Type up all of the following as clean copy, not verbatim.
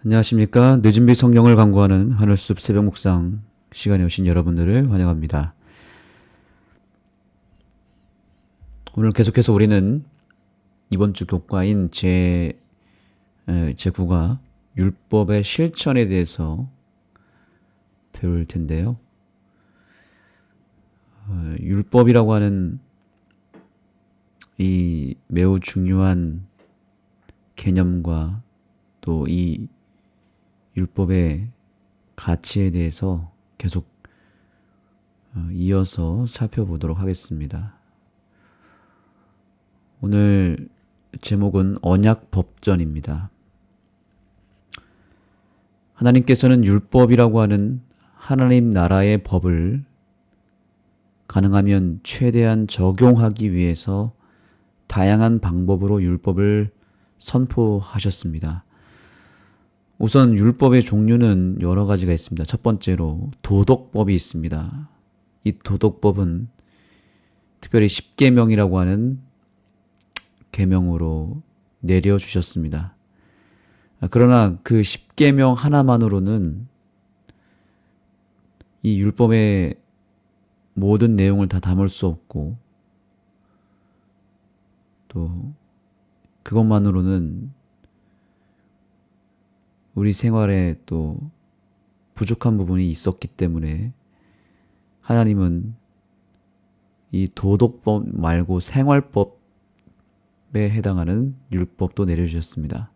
안녕하십니까. 늦은 비 성경을 강구하는 하늘숲 새벽 묵상 시간에 오신 여러분들을 환영합니다. 오늘 계속해서 우리는 이번 주 교과인 제9가 율법의 실천에 대해서 배울 텐데요. 율법이라고 하는 이 매우 중요한 개념과 또 이 율법의 가치에 대해서 계속 이어서 살펴보도록 하겠습니다. 오늘 제목은 언약법전입니다. 하나님께서는 율법이라고 하는 하나님 나라의 법을 가능하면 최대한 적용하기 위해서 다양한 방법으로 율법을 선포하셨습니다. 우선 율법의 종류는 여러 가지가 있습니다. 첫 번째로 도덕법이 있습니다. 이 도덕법은 특별히 십계명이라고 하는 계명으로 내려주셨습니다. 그러나 그 십계명 하나만으로는 이 율법의 모든 내용을 다 담을 수 없고 또 그것만으로는 우리 생활에 또 부족한 부분이 있었기 때문에 하나님은 이 도덕법 말고 생활법에 해당하는 율법도 내려주셨습니다.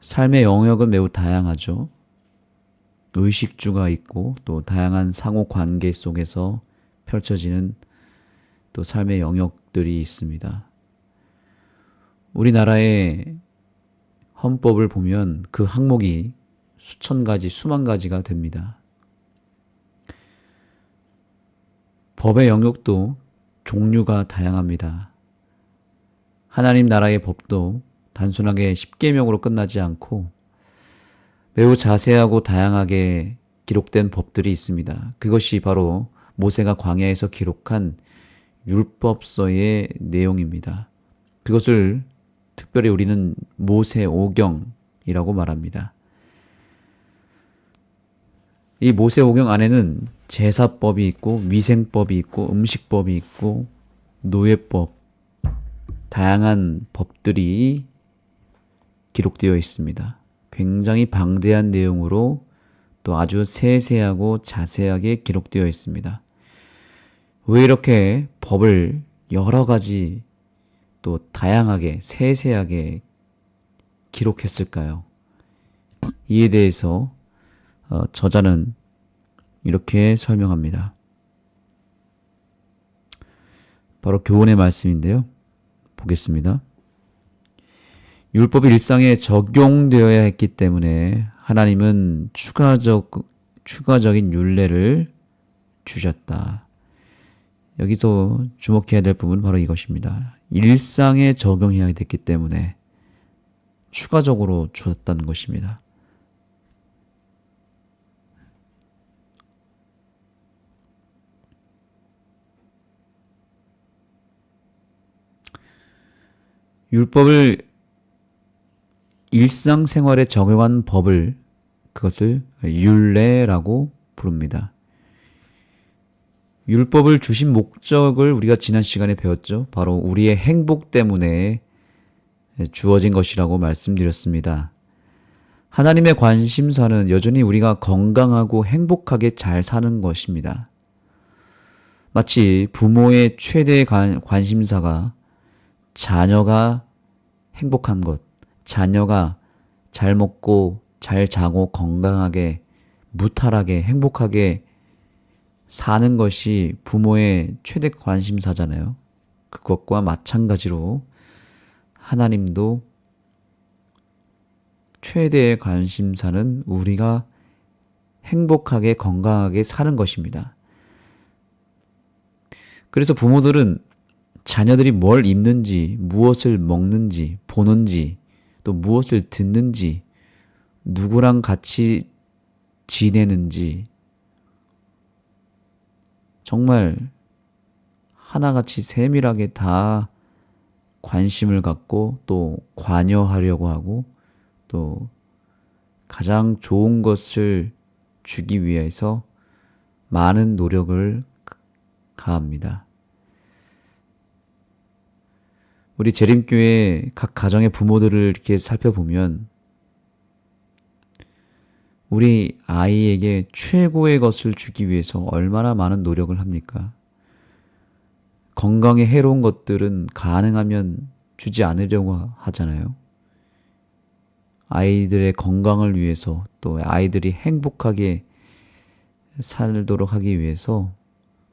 삶의 영역은 매우 다양하죠. 의식주가 있고 또 다양한 상호 관계 속에서 펼쳐지는 또 삶의 영역들이 있습니다. 우리나라의 헌법을 보면 그 항목이 수천 가지, 수만 가지가 됩니다. 법의 영역도 종류가 다양합니다. 하나님 나라의 법도 단순하게 십계명으로 끝나지 않고 매우 자세하고 다양하게 기록된 법들이 있습니다. 그것이 바로 모세가 광야에서 기록한 율법서의 내용입니다. 그것을 특별히 우리는 모세오경이라고 말합니다. 이 모세오경 안에는 제사법이 있고 위생법이 있고 음식법이 있고 노예법, 다양한 법들이 기록되어 있습니다. 굉장히 방대한 내용으로 또 아주 세세하고 자세하게 기록되어 있습니다. 왜 이렇게 법을 여러 가지 또 다양하게 세세하게 기록했을까요? 이에 대해서 저자는 이렇게 설명합니다. 바로 교훈의 말씀인데요. 보겠습니다. 율법이 일상에 적용되어야 했기 때문에 하나님은 추가적인 율례를 주셨다. 여기서 주목해야 될 부분은 바로 이것입니다. 일상에 적용해야 됐기 때문에 추가적으로 주었다는 것입니다. 율법을 일상생활에 적용한 법을 그것을 율례라고 부릅니다. 율법을 주신 목적을 우리가 지난 시간에 배웠죠. 바로 우리의 행복 때문에 주어진 것이라고 말씀드렸습니다. 하나님의 관심사는 여전히 우리가 건강하고 행복하게 잘 사는 것입니다. 마치 부모의 최대의 관심사가 자녀가 행복한 것, 자녀가 잘 먹고 잘 자고 건강하게 무탈하게 행복하게 사는 것이 부모의 최대 관심사잖아요. 그것과 마찬가지로 하나님도 최대의 관심사는 우리가 행복하게 건강하게 사는 것입니다. 그래서 부모들은 자녀들이 뭘 입는지, 무엇을 먹는지, 보는지, 또 무엇을 듣는지, 누구랑 같이 지내는지 정말 하나같이 세밀하게 다 관심을 갖고 또 관여하려고 하고 또 가장 좋은 것을 주기 위해서 많은 노력을 가합니다. 우리 재림교회 각 가정의 부모들을 이렇게 살펴보면 우리 아이에게 최고의 것을 주기 위해서 얼마나 많은 노력을 합니까? 건강에 해로운 것들은 가능하면 주지 않으려고 하잖아요. 아이들의 건강을 위해서 또 아이들이 행복하게 살도록 하기 위해서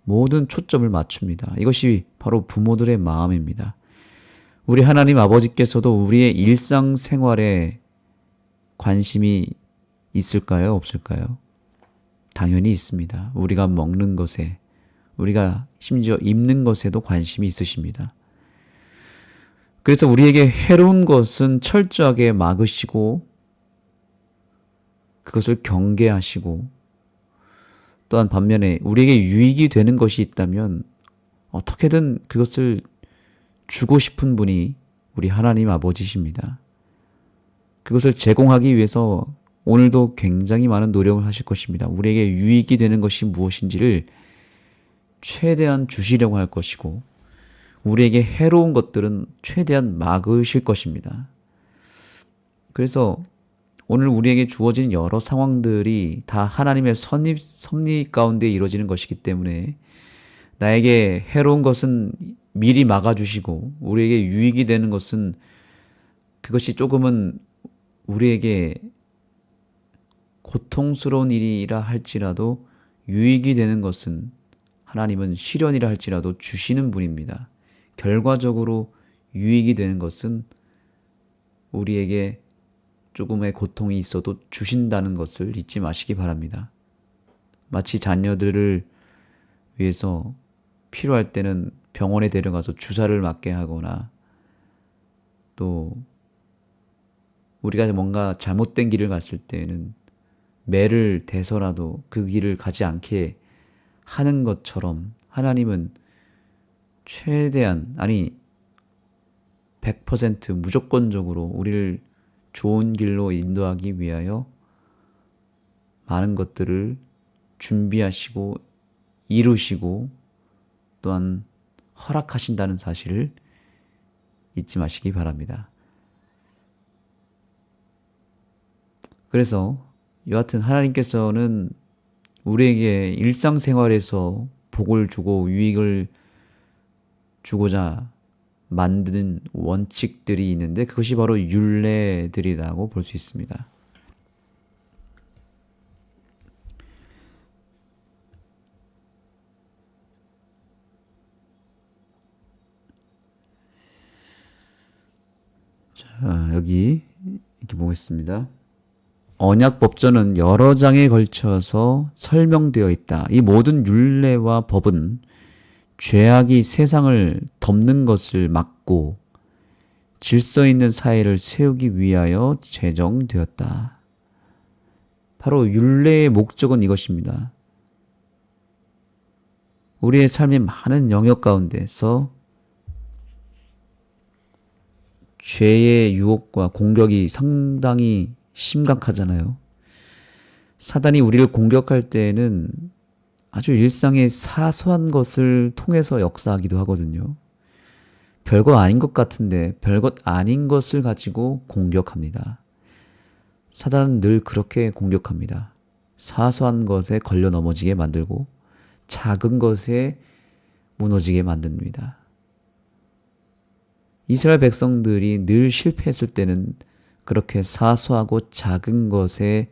모든 초점을 맞춥니다. 이것이 바로 부모들의 마음입니다. 우리 하나님 아버지께서도 우리의 일상생활에 관심이 있을까요? 없을까요? 당연히 있습니다. 우리가 먹는 것에, 우리가 심지어 입는 것에도 관심이 있으십니다. 그래서 우리에게 해로운 것은 철저하게 막으시고 그것을 경계하시고 또한 반면에 우리에게 유익이 되는 것이 있다면 어떻게든 그것을 주고 싶은 분이 우리 하나님 아버지십니다. 그것을 제공하기 위해서 오늘도 굉장히 많은 노력을 하실 것입니다. 우리에게 유익이 되는 것이 무엇인지를 최대한 주시려고 할 것이고 우리에게 해로운 것들은 최대한 막으실 것입니다. 그래서 오늘 우리에게 주어진 여러 상황들이 다 하나님의 섭리 가운데 이루어지는 것이기 때문에 나에게 해로운 것은 미리 막아주시고 우리에게 유익이 되는 것은 그것이 조금은 우리에게 고통스러운 일이라 할지라도 유익이 되는 것은 하나님은 시련이라 할지라도 주시는 분입니다. 결과적으로 유익이 되는 것은 우리에게 조금의 고통이 있어도 주신다는 것을 잊지 마시기 바랍니다. 마치 자녀들을 위해서 필요할 때는 병원에 데려가서 주사를 맞게 하거나 또 우리가 뭔가 잘못된 길을 갔을 때는 매를 대서라도 그 길을 가지 않게 하는 것처럼 하나님은 최대한 100% 무조건적으로 우리를 좋은 길로 인도하기 위하여 많은 것들을 준비하시고 이루시고 또한 허락하신다는 사실을 잊지 마시기 바랍니다. 그래서 여하튼 하나님께서는 우리에게 일상생활에서 복을 주고 유익을 주고자 만든 원칙들이 있는데 그것이 바로 율례들이라고 볼 수 있습니다. 자, 여기 이렇게 보겠습니다. 언약법전은 여러 장에 걸쳐서 설명되어 있다. 이 모든 율례와 법은 죄악이 세상을 덮는 것을 막고 질서 있는 사회를 세우기 위하여 제정되었다. 바로 율례의 목적은 이것입니다. 우리의 삶의 많은 영역 가운데서 죄의 유혹과 공격이 상당히 심각하잖아요. 사단이 우리를 공격할 때에는 아주 일상의 사소한 것을 통해서 역사하기도 하거든요. 별거 아닌 것 같은데 별것 아닌 것을 가지고 공격합니다. 사단은 늘 그렇게 공격합니다. 사소한 것에 걸려 넘어지게 만들고 작은 것에 무너지게 만듭니다. 이스라엘 백성들이 늘 실패했을 때는 그렇게 사소하고 작은 것에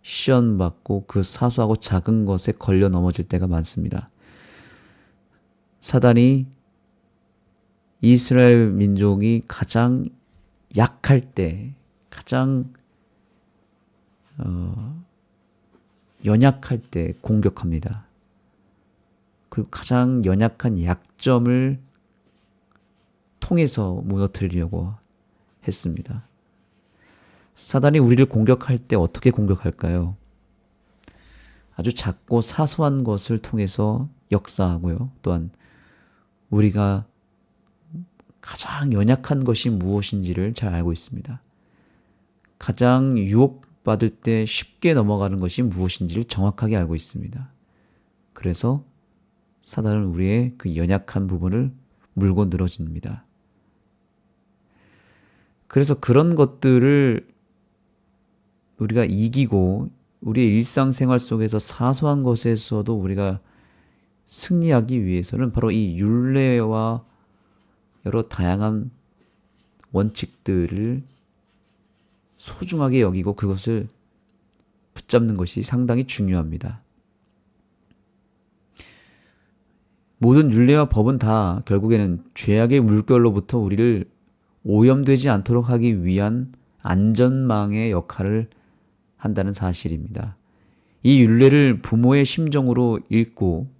시험받고 그 사소하고 작은 것에 걸려 넘어질 때가 많습니다. 사단이 이스라엘 민족이 가장 약할 때, 가장 연약할 때 공격합니다. 그리고 가장 연약한 약점을 통해서 무너뜨리려고 했습니다. 사단이 우리를 공격할 때 어떻게 공격할까요? 아주 작고 사소한 것을 통해서 역사하고요. 또한 우리가 가장 연약한 것이 무엇인지를 잘 알고 있습니다. 가장 받을 때 쉽게 넘어가는 것이 무엇인지를 정확하게 알고 있습니다. 그래서 사단은 우리의 그 연약한 부분을 물고 늘어집니다. 그래서 그런 것들을 우리가 이기고 우리의 일상생활 속에서 사소한 것에서도 우리가 승리하기 위해서는 바로 이 율례와 여러 다양한 원칙들을 소중하게 여기고 그것을 붙잡는 것이 상당히 중요합니다. 모든 율례와 법은 다 결국에는 죄악의 물결로부터 우리를 오염되지 않도록 하기 위한 안전망의 역할을 한다는 사실입니다. 이 율례를 부모의 심정으로 읽고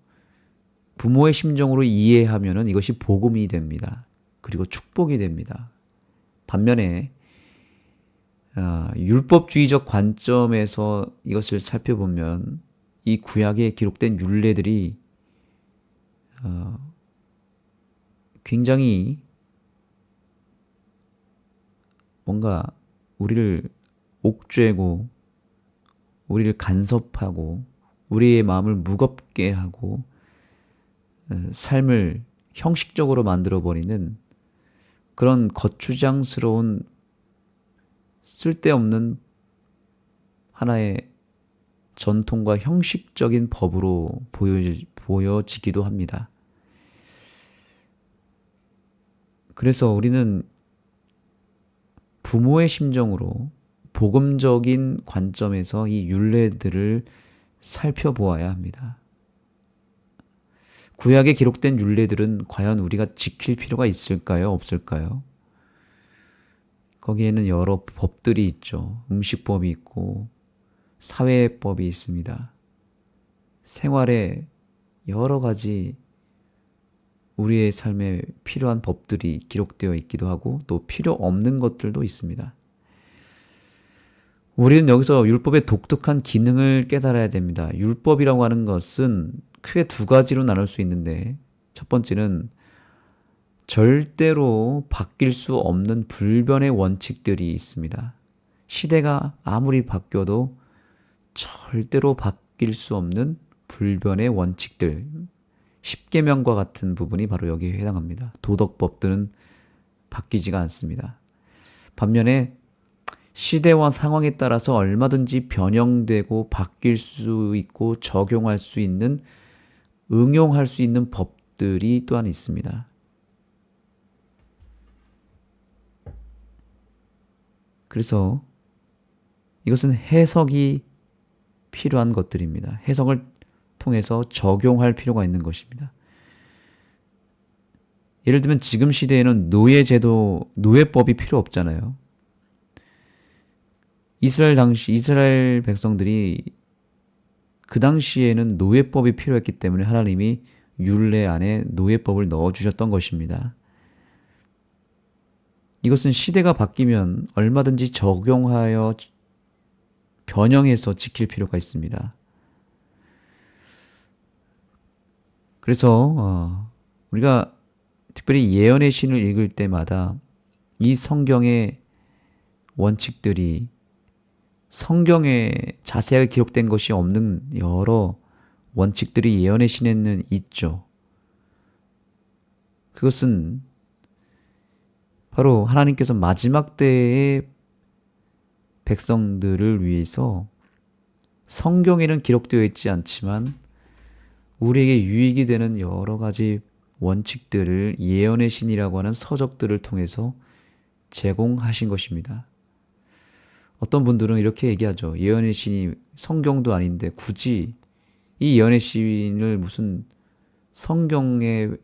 부모의 심정으로 이해하면 이것이 복음이 됩니다. 그리고 축복이 됩니다. 반면에 율법주의적 관점에서 이것을 살펴보면 이 구약에 기록된 율례들이 굉장히 뭔가 우리를 옥죄고 우리를 간섭하고 우리의 마음을 무겁게 하고 삶을 형식적으로 만들어버리는 그런 거추장스러운 쓸데없는 하나의 전통과 형식적인 법으로 보여지기도 합니다. 그래서 우리는 부모의 심정으로 복음적인 관점에서 이 율례들을 살펴보아야 합니다. 구약에 기록된 율례들은 과연 우리가 지킬 필요가 있을까요? 없을까요? 거기에는 여러 법들이 있죠. 음식법이 있고 사회법이 있습니다. 생활에 여러 가지 우리의 삶에 필요한 법들이 기록되어 있기도 하고 또 필요 없는 것들도 있습니다. 우리는 여기서 율법의 독특한 기능을 깨달아야 됩니다. 율법이라고 하는 것은 크게 두 가지로 나눌 수 있는데 첫 번째는 절대로 바뀔 수 없는 불변의 원칙들이 있습니다. 시대가 아무리 바뀌어도 절대로 바뀔 수 없는 불변의 원칙들, 십계명과 같은 부분이 바로 여기에 해당합니다. 도덕법들은 바뀌지가 않습니다. 반면에 시대와 상황에 따라서 얼마든지 변형되고 바뀔 수 있고 적용할 수 있는 응용할 수 있는 법들이 또한 있습니다. 그래서 이것은 해석이 필요한 것들입니다. 해석을 통해서 적용할 필요가 있는 것입니다. 예를 들면 지금 시대에는 노예제도, 노예법이 필요 없잖아요. 이스라엘 백성들이 그 당시에는 노예법이 필요했기 때문에 하나님이 율례 안에 노예법을 넣어주셨던 것입니다. 이것은 시대가 바뀌면 얼마든지 적용하여 변형해서 지킬 필요가 있습니다. 그래서 우리가 특별히 예언의 신을 읽을 때마다 이 성경의 원칙들이 성경에 자세하게 기록된 것이 없는 여러 원칙들이 예언의 신에는 있죠. 그것은 바로 하나님께서 마지막 때의 백성들을 위해서 성경에는 기록되어 있지 않지만 우리에게 유익이 되는 여러 가지 원칙들을 예언의 신이라고 하는 서적들을 통해서 제공하신 것입니다. 어떤 분들은 이렇게 얘기하죠. 예언의 신이 성경도 아닌데 굳이 이 예언의 신을 무슨 성경의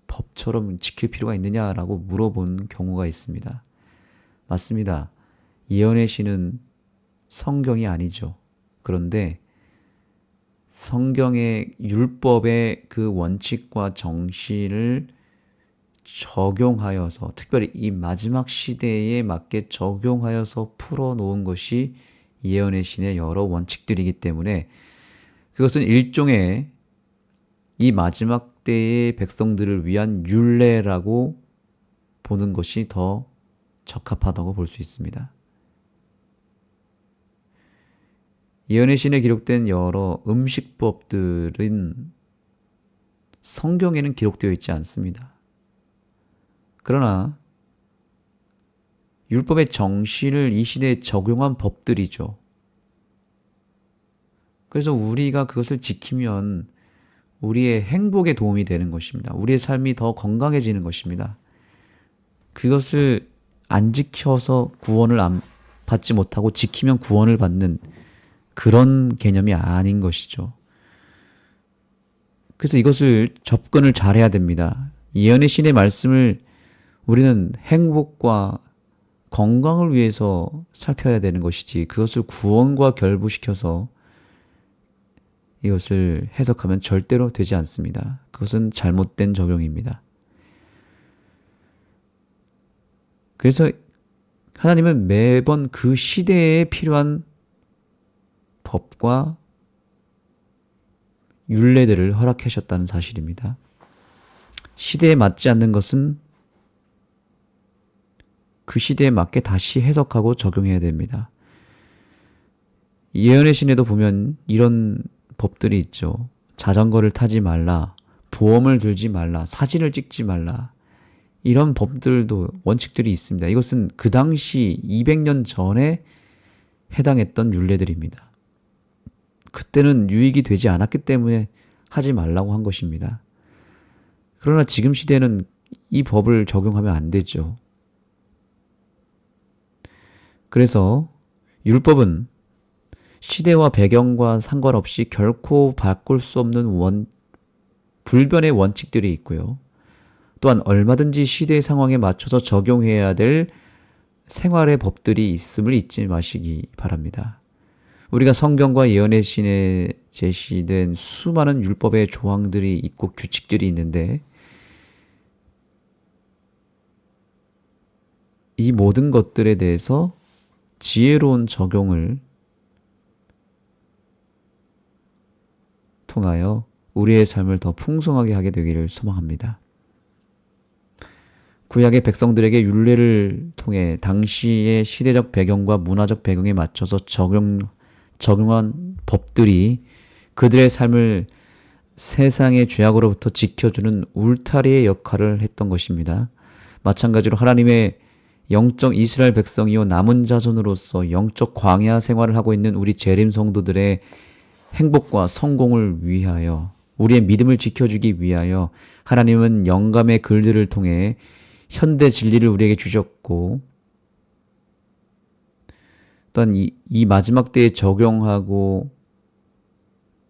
법처럼 지킬 필요가 있느냐라고 물어본 경우가 있습니다. 맞습니다. 예언의 신은 성경이 아니죠. 그런데 성경의 율법의 그 원칙과 정신을 적용하여서 특별히 이 마지막 시대에 맞게 적용하여서 풀어놓은 것이 예언의 신의 여러 원칙들이기 때문에 그것은 일종의 이 마지막 때의 백성들을 위한 율례라고 보는 것이 더 적합하다고 볼 수 있습니다. 예언의 신에 기록된 여러 음식법들은 성경에는 기록되어 있지 않습니다. 그러나 율법의 정신을 이 시대에 적용한 법들이죠. 그래서 우리가 그것을 지키면 우리의 행복에 도움이 되는 것입니다. 우리의 삶이 더 건강해지는 것입니다. 그것을 안 지켜서 구원을 받지 못하고 지키면 구원을 받는 그런 개념이 아닌 것이죠. 그래서 이것을 접근을 잘해야 됩니다. 예언의 신의 말씀을 우리는 행복과 건강을 위해서 살펴야 되는 것이지 그것을 구원과 결부시켜서 이것을 해석하면 절대로 되지 않습니다. 그것은 잘못된 적용입니다. 그래서 하나님은 매번 그 시대에 필요한 법과 율례들을 허락하셨다는 사실입니다. 시대에 맞지 않는 것은 그 시대에 맞게 다시 해석하고 적용해야 됩니다. 예언의 신에도 보면 이런 법들이 있죠. 자전거를 타지 말라, 보험을 들지 말라, 사진을 찍지 말라. 이런 법들도 원칙들이 있습니다. 이것은 그 당시 200년 전에 해당했던 율례들입니다. 그때는 유익이 되지 않았기 때문에 하지 말라고 한 것입니다. 그러나 지금 시대는 이 법을 적용하면 안 되죠. 그래서 율법은 시대와 배경과 상관없이 결코 바꿀 수 없는 불변의 원칙들이 있고요. 또한 얼마든지 시대의 상황에 맞춰서 적용해야 될 생활의 법들이 있음을 잊지 마시기 바랍니다. 우리가 성경과 예언의 신에 제시된 수많은 율법의 조항들이 있고 규칙들이 있는데 이 모든 것들에 대해서 지혜로운 적용을 통하여 우리의 삶을 더 풍성하게 하게 되기를 소망합니다. 구약의 백성들에게 율례를 통해 당시의 시대적 배경과 문화적 배경에 맞춰서 적용한 법들이 그들의 삶을 세상의 죄악으로부터 지켜주는 울타리의 역할을 했던 것입니다. 마찬가지로 하나님의 영적 이스라엘 백성이요 남은 자손으로서 영적 광야 생활을 하고 있는 우리 재림 성도들의 행복과 성공을 위하여 우리의 믿음을 지켜주기 위하여 하나님은 영감의 글들을 통해 현대 진리를 우리에게 주셨고 또한 이 마지막 때에 적용하고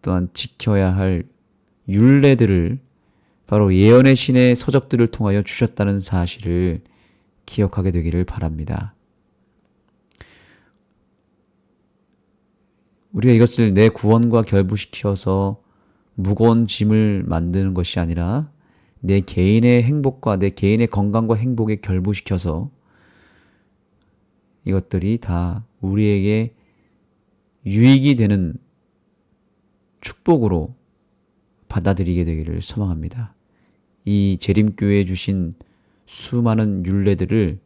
또한 지켜야 할 율례들을 바로 예언의 신의 서적들을 통하여 주셨다는 사실을 기억하게 되기를 바랍니다. 우리가 이것을 내 구원과 결부시켜서 무거운 짐을 만드는 것이 아니라 내 개인의 행복과 내 개인의 건강과 행복에 결부시켜서 이것들이 다 우리에게 유익이 되는 축복으로 받아들이게 되기를 소망합니다. 이 재림교회에 주신 수많은 율례들을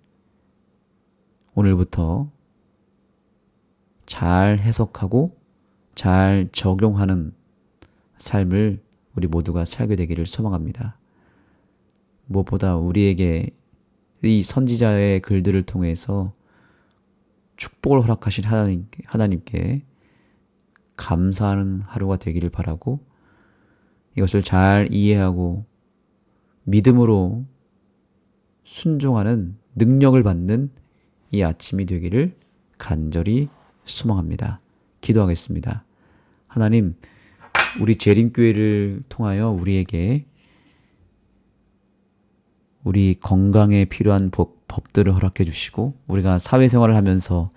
오늘부터 잘 해석하고 잘 적용하는 삶을 우리 모두가 살게 되기를 소망합니다. 무엇보다 우리에게 이 선지자의 글들을 통해서 축복을 허락하신 하나님께 감사하는 하루가 되기를 바라고 이것을 잘 이해하고 믿음으로 순종하는 능력을 받는 이 아침이 되기를 간절히 소망합니다. 기도하겠습니다. 하나님, 우리 재림교회를 통하여 우리에게 우리 건강에 필요한 법들을 허락해 주시고 우리가 사회생활을 하면서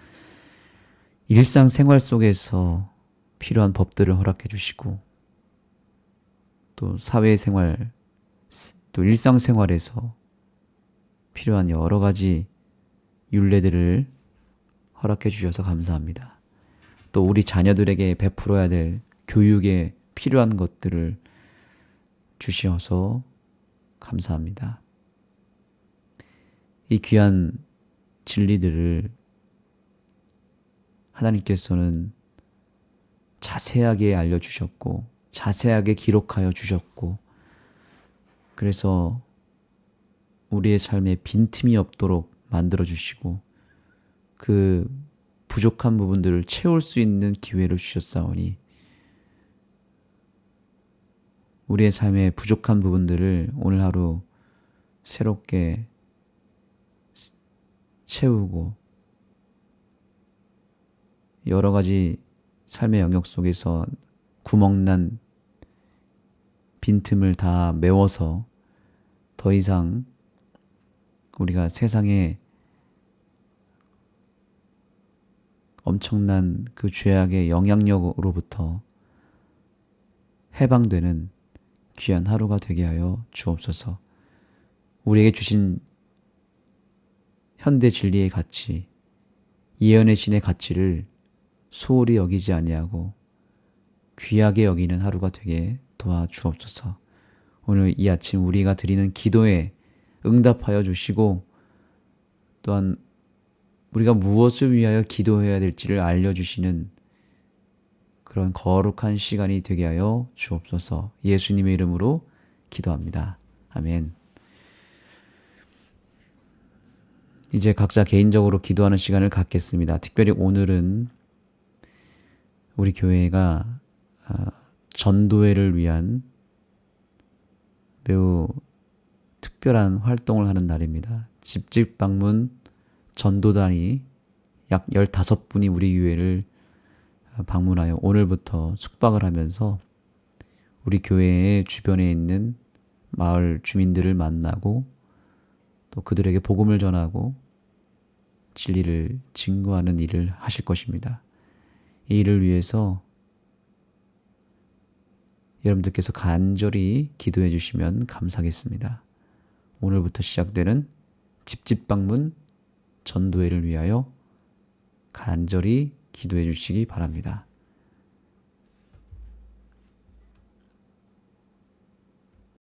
일상생활 속에서 필요한 법들을 허락해 주시고 또 사회생활, 또 일상생활에서 필요한 여러 가지 율례들을 허락해 주셔서 감사합니다. 또 우리 자녀들에게 베풀어야 될 교육에 필요한 것들을 주셔서 감사합니다. 이 귀한 진리들을 하나님께서는 자세하게 알려주셨고 자세하게 기록하여 주셨고, 그래서 우리의 삶에 빈틈이 없도록 만들어 주시고 그 부족한 부분들을 채울 수 있는 기회를 주셨사오니, 우리의 삶의 부족한 부분들을 오늘 하루 새롭게 채우고 여러 가지 삶의 영역 속에서 구멍난 빈틈을 다 메워서 더 이상 우리가 세상에 엄청난 그 죄악의 영향력으로부터 해방되는 귀한 하루가 되게 하여 주옵소서. 우리에게 주신 현대 진리의 가치, 예언의 신의 가치를 소홀히 여기지 아니하고 귀하게 여기는 하루가 되게 도와주옵소서. 오늘 이 아침 우리가 드리는 기도에 응답하여 주시고, 또한 우리가 무엇을 위하여 기도해야 될지를 알려주시는 그런 거룩한 시간이 되게 하여 주옵소서. 예수님의 이름으로 기도합니다. 아멘. 이제 각자 개인적으로 기도하는 시간을 갖겠습니다. 특별히 오늘은 우리 교회가 전도회를 위한 매우 특별한 활동을 하는 날입니다. 집집 방문 전도단이 약 15분이 우리 교회를 방문하여 오늘부터 숙박을 하면서 우리 교회의 주변에 있는 마을 주민들을 만나고 또 그들에게 복음을 전하고 진리를 증거하는 일을 하실 것입니다. 이 일을 위해서 여러분들께서 간절히 기도해 주시면 감사하겠습니다. 오늘부터 시작되는 집집 방문 전도회를 위하여 간절히 기도해 주시기 바랍니다.